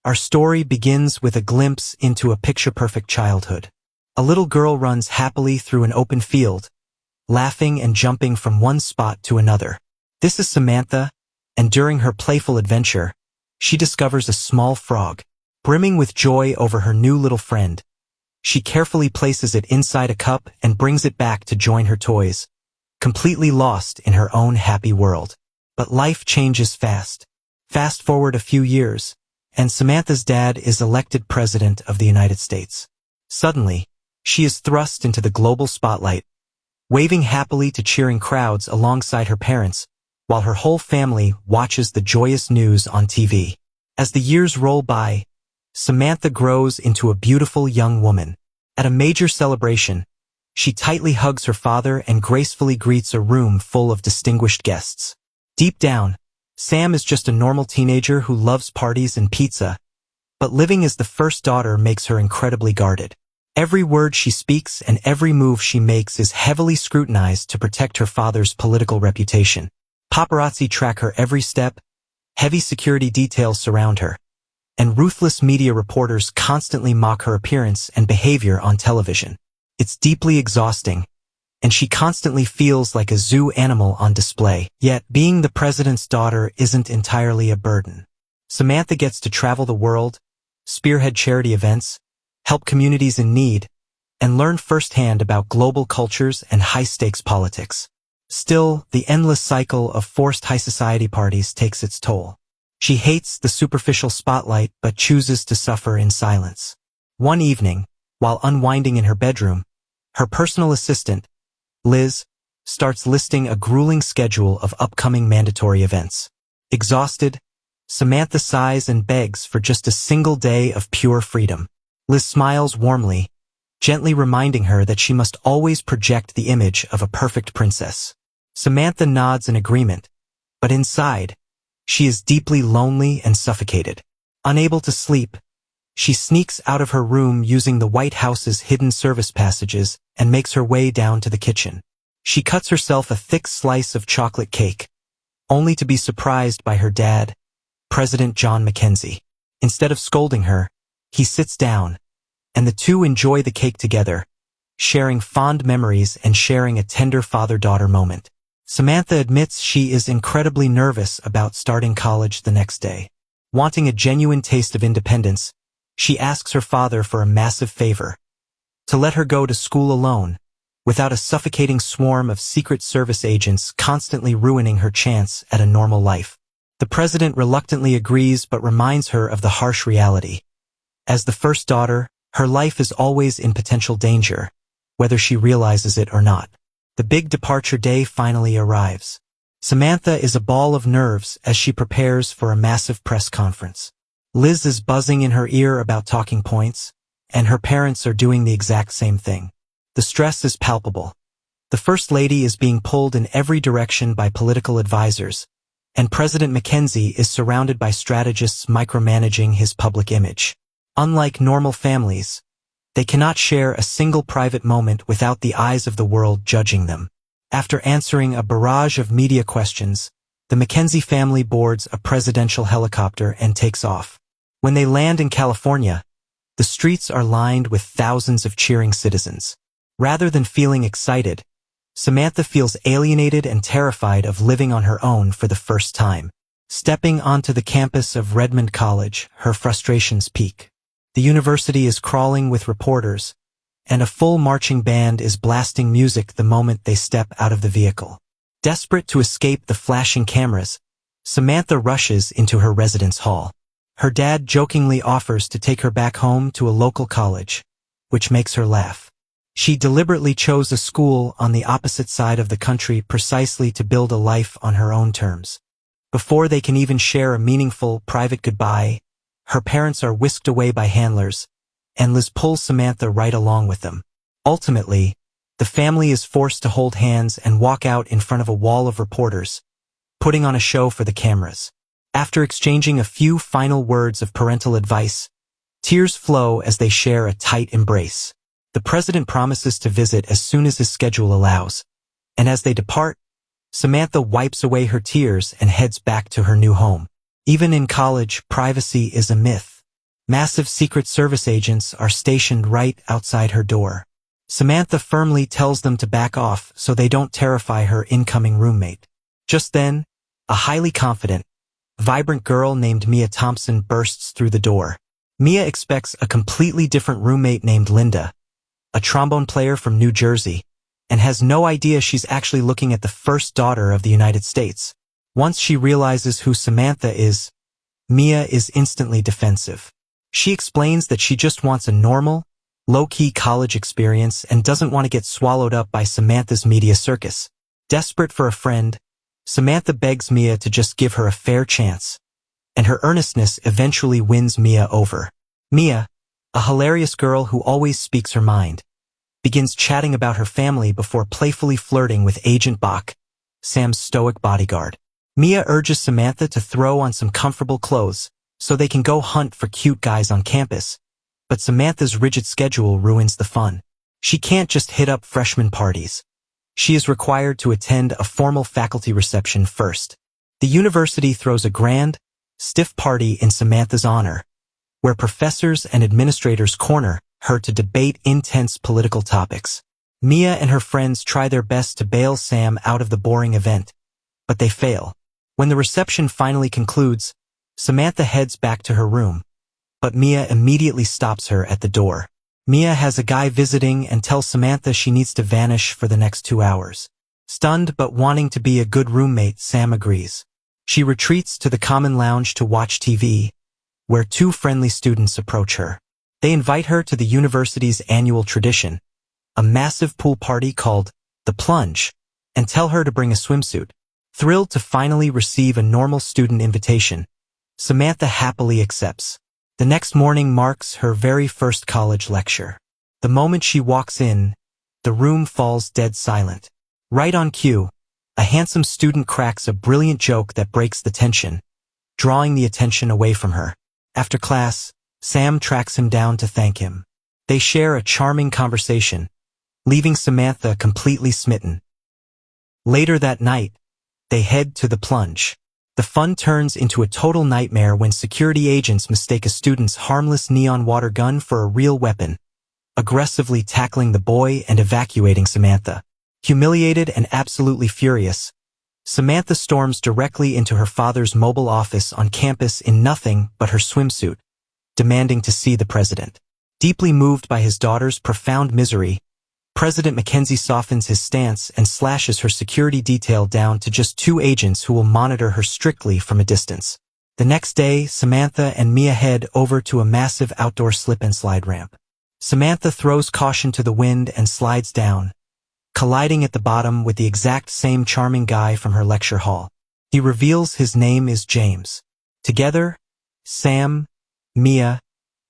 Our story begins with a glimpse into a picture-perfect childhood. A little girl runs happily through an open field, laughing and jumping from one spot to another. This is Samantha, and during her playful adventure, she discovers a small frog. Brimming with joy over her new little friend, she carefully places it inside a cup and brings it back to join her toys, completely lost in her own happy world. But life changes fast. Fast forward a few years, and Samantha's dad is elected president of the United States. Suddenly, she is thrust into the global spotlight, waving happily to cheering crowds alongside her parents, while her whole family watches the joyous news on TV. As the years roll by, Samantha grows into a beautiful young woman. At a major celebration, she tightly hugs her father and gracefully greets a room full of distinguished guests. Deep down, Sam is just a normal teenager who loves parties and pizza, but living as the first daughter makes her incredibly guarded. Every word she speaks and every move she makes is heavily scrutinized to protect her father's political reputation. Paparazzi track her every step, heavy security details surround her, and ruthless media reporters constantly mock her appearance and behavior on television. It's deeply exhausting, and she constantly feels like a zoo animal on display. Yet, being the president's daughter isn't entirely a burden. Samantha gets to travel the world, spearhead charity events, help communities in need, and learn firsthand about global cultures and high-stakes politics. Still, the endless cycle of forced high society parties takes its toll. She hates the superficial spotlight but chooses to suffer in silence. One evening, while unwinding in her bedroom, her personal assistant, Liz, starts listing a grueling schedule of upcoming mandatory events. Exhausted, Samantha sighs and begs for just a single day of pure freedom. Liz smiles warmly, gently reminding her that she must always project the image of a perfect princess. Samantha nods in agreement, but inside, she is deeply lonely and suffocated. Unable to sleep, she sneaks out of her room using the White House's hidden service passages and makes her way down to the kitchen. She cuts herself a thick slice of chocolate cake, only to be surprised by her dad, President John McKenzie. Instead of scolding her, he sits down, and the two enjoy the cake together, sharing fond memories and sharing a tender father-daughter moment. Samantha admits she is incredibly nervous about starting college the next day. Wanting a genuine taste of independence, she asks her father for a massive favor: to let her go to school alone, without a suffocating swarm of Secret Service agents constantly ruining her chance at a normal life. The president reluctantly agrees but reminds her of the harsh reality. As the first daughter, her life is always in potential danger, whether she realizes it or not. The big departure day finally arrives. Samantha is a ball of nerves as she prepares for a massive press conference. Liz is buzzing in her ear about talking points, and her parents are doing the exact same thing. The stress is palpable. The First Lady is being pulled in every direction by political advisors, and President McKenzie is surrounded by strategists micromanaging his public image. Unlike normal families, they cannot share a single private moment without the eyes of the world judging them. After answering a barrage of media questions, the McKenzie family boards a presidential helicopter and takes off. When they land in California, the streets are lined with thousands of cheering citizens. Rather than feeling excited, Samantha feels alienated and terrified of living on her own for the first time. Stepping onto the campus of Redmond College, her frustrations peak. The university is crawling with reporters, and a full marching band is blasting music the moment they step out of the vehicle. Desperate to escape the flashing cameras, Samantha rushes into her residence hall. Her dad jokingly offers to take her back home to a local college, which makes her laugh. She deliberately chose a school on the opposite side of the country precisely to build a life on her own terms. Before they can even share a meaningful, private goodbye, her parents are whisked away by handlers, and Liz pulls Samantha right along with them. Ultimately, the family is forced to hold hands and walk out in front of a wall of reporters, putting on a show for the cameras. After exchanging a few final words of parental advice, tears flow as they share a tight embrace. The president promises to visit as soon as his schedule allows, and as they depart, Samantha wipes away her tears and heads back to her new home. Even in college, privacy is a myth. Massive Secret Service agents are stationed right outside her door. Samantha firmly tells them to back off so they don't terrify her incoming roommate. Just then, a highly confident, vibrant girl named Mia Thompson bursts through the door. Mia expects a completely different roommate named Linda, a trombone player from New Jersey, and has no idea she's actually looking at the first daughter of the United States. Once she realizes who Samantha is, Mia is instantly defensive. She explains that she just wants a normal, low-key college experience and doesn't want to get swallowed up by Samantha's media circus. Desperate for a friend, Samantha begs Mia to just give her a fair chance, and her earnestness eventually wins Mia over. Mia, a hilarious girl who always speaks her mind, begins chatting about her family before playfully flirting with Agent Bach, Sam's stoic bodyguard. Mia urges Samantha to throw on some comfortable clothes so they can go hunt for cute guys on campus, but Samantha's rigid schedule ruins the fun. She can't just hit up freshman parties. She is required to attend a formal faculty reception first. The university throws a grand, stiff party in Samantha's honor, where professors and administrators corner her to debate intense political topics. Mia and her friends try their best to bail Sam out of the boring event, but they fail. When the reception finally concludes, Samantha heads back to her room, but Mia immediately stops her at the door. Mia has a guy visiting and tells Samantha she needs to vanish for the next 2 hours. Stunned but wanting to be a good roommate, Sam agrees. She retreats to the common lounge to watch TV, where 2 friendly students approach her. They invite her to the university's annual tradition, a massive pool party called The Plunge, and tell her to bring a swimsuit. Thrilled to finally receive a normal student invitation, Samantha happily accepts. The next morning marks her very first college lecture. The moment she walks in, the room falls dead silent. Right on cue, a handsome student cracks a brilliant joke that breaks the tension, drawing the attention away from her. After class, Sam tracks him down to thank him. They share a charming conversation, leaving Samantha completely smitten. Later that night, they head to the Plunge. The fun turns into a total nightmare when security agents mistake a student's harmless neon water gun for a real weapon, aggressively tackling the boy and evacuating Samantha. Humiliated and absolutely furious, Samantha storms directly into her father's mobile office on campus in nothing but her swimsuit, demanding to see the president. Deeply moved by his daughter's profound misery, President Mackenzie softens his stance and slashes her security detail down to just 2 agents who will monitor her strictly from a distance. The next day, Samantha and Mia head over to a massive outdoor slip-and-slide ramp. Samantha throws caution to the wind and slides down, colliding at the bottom with the exact same charming guy from her lecture hall. He reveals his name is James. Together, Sam, Mia,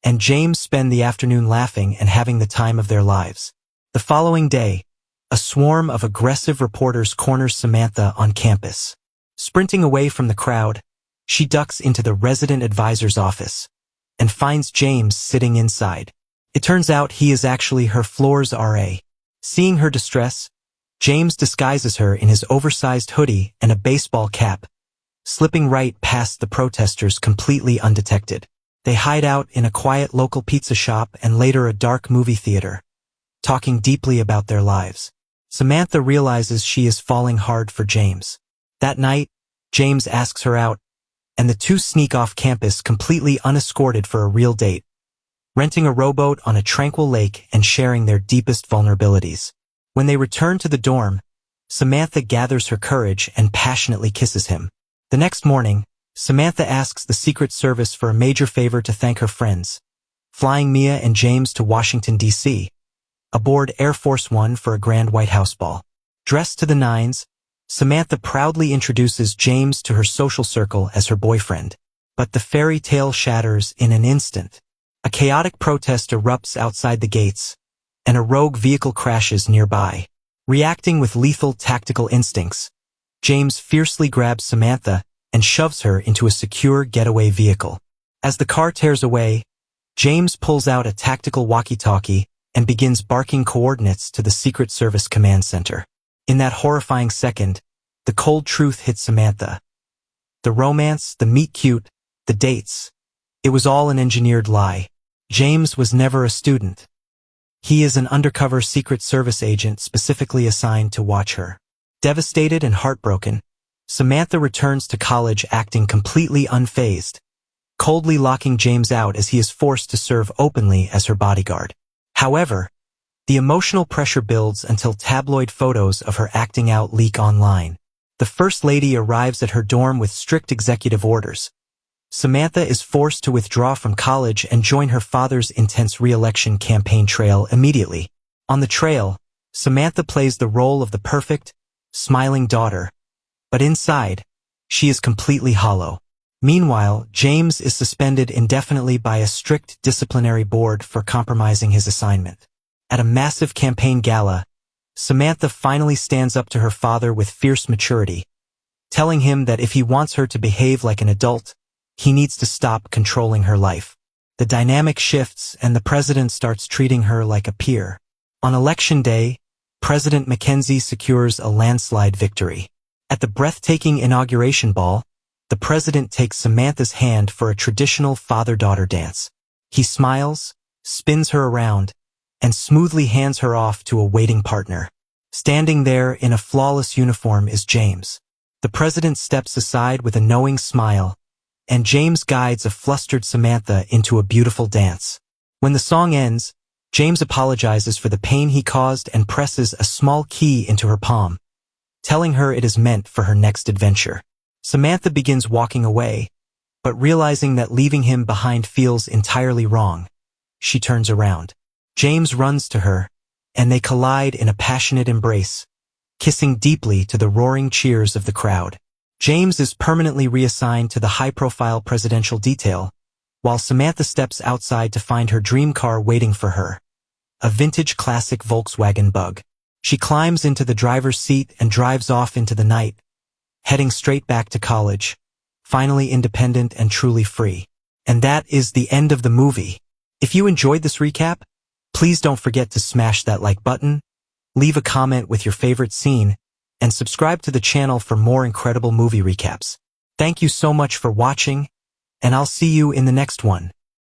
and James spend the afternoon laughing and having the time of their lives. The following day, a swarm of aggressive reporters corners Samantha on campus. Sprinting away from the crowd, she ducks into the resident advisor's office and finds James sitting inside. It turns out he is actually her floor's RA. Seeing her distress, James disguises her in his oversized hoodie and a baseball cap, slipping right past the protesters completely undetected. They hide out in a quiet local pizza shop and later a dark movie theater, talking deeply about their lives. Samantha realizes she is falling hard for James. That night, James asks her out, and the 2 sneak off campus completely unescorted for a real date, renting a rowboat on a tranquil lake and sharing their deepest vulnerabilities. When they return to the dorm, Samantha gathers her courage and passionately kisses him. The next morning, Samantha asks the Secret Service for a major favor to thank her friends, flying Mia and James to Washington, D.C., aboard Air Force One for a grand White House ball. Dressed to the nines, Samantha proudly introduces James to her social circle as her boyfriend. But the fairy tale shatters in an instant. A chaotic protest erupts outside the gates, and a rogue vehicle crashes nearby. Reacting with lethal tactical instincts, James fiercely grabs Samantha and shoves her into a secure getaway vehicle. As the car tears away, James pulls out a tactical walkie-talkie and begins barking coordinates to the Secret Service Command Center. In that horrifying second, the cold truth hits Samantha. The romance, the meet-cute, the dates. It was all an engineered lie. James was never a student. He is an undercover Secret Service agent specifically assigned to watch her. Devastated and heartbroken, Samantha returns to college acting completely unfazed, coldly locking James out as he is forced to serve openly as her bodyguard. However, the emotional pressure builds until tabloid photos of her acting out leak online. The First Lady arrives at her dorm with strict executive orders. Samantha is forced to withdraw from college and join her father's intense re-election campaign trail immediately. On the trail, Samantha plays the role of the perfect, smiling daughter, but inside, she is completely hollow. Meanwhile, James is suspended indefinitely by a strict disciplinary board for compromising his assignment. At a massive campaign gala, Samantha finally stands up to her father with fierce maturity, telling him that if he wants her to behave like an adult, he needs to stop controlling her life. The dynamic shifts and the president starts treating her like a peer. On election day, President Mackenzie secures a landslide victory. At the breathtaking inauguration ball, the president takes Samantha's hand for a traditional father-daughter dance. He smiles, spins her around, and smoothly hands her off to a waiting partner. Standing there in a flawless uniform is James. The president steps aside with a knowing smile, and James guides a flustered Samantha into a beautiful dance. When the song ends, James apologizes for the pain he caused and presses a small key into her palm, telling her it is meant for her next adventure. Samantha begins walking away, but realizing that leaving him behind feels entirely wrong, she turns around. James runs to her, and they collide in a passionate embrace, kissing deeply to the roaring cheers of the crowd. James is permanently reassigned to the high-profile presidential detail, while Samantha steps outside to find her dream car waiting for her, a vintage classic Volkswagen Bug. She climbs into the driver's seat and drives off into the night, heading straight back to college, finally independent and truly free. And that is the end of the movie. If you enjoyed this recap, please don't forget to smash that like button, leave a comment with your favorite scene, and subscribe to the channel for more incredible movie recaps. Thank you so much for watching, and I'll see you in the next one.